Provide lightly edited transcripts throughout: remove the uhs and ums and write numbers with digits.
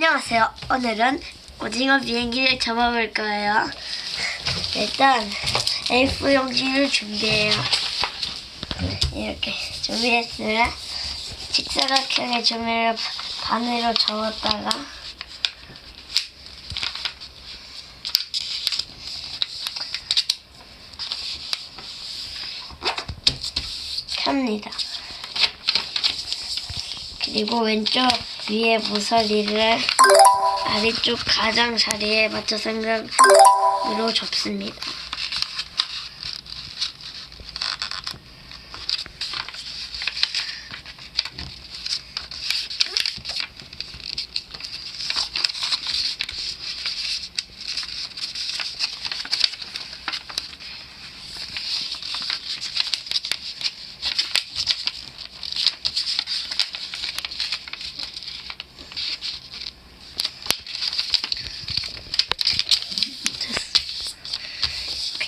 안녕하세요. 오늘은 오징어 비행기를 접어볼 거예요. 일단 A4 용지를 준비해요. 이렇게 준비했으면 직사각형의 조매를 반으로 접었다가 켭니다. 그리고 왼쪽 위에 모서리를 아래쪽 가장자리에 맞춰 삼각으로 접습니다.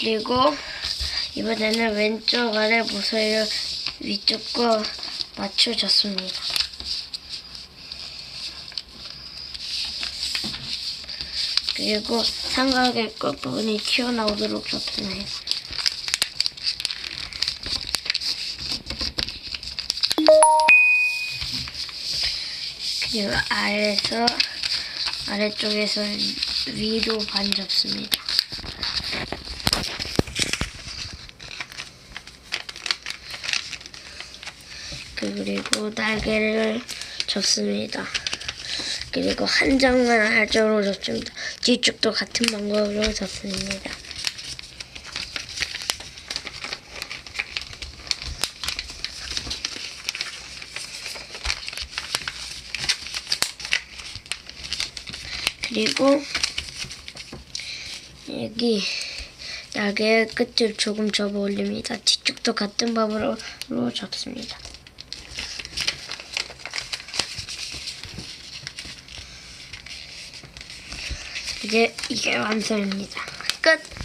그리고 이번에는 왼쪽 아래 모서리를 위쪽과 맞춰줬습니다. 그리고 삼각의 끝부분이 튀어나오도록 접습니다. 그리고 아래쪽에서 위로 반 접습니다. 그리고 날개를 접습니다. 그리고 한 장만 안쪽으로 접습니다. 뒤쪽도 같은 방법으로 접습니다. 그리고 여기 날개 끝을 조금 접어 올립니다. 뒤쪽도 같은 방법으로 접습니다. 이게 완성입니다. 끝!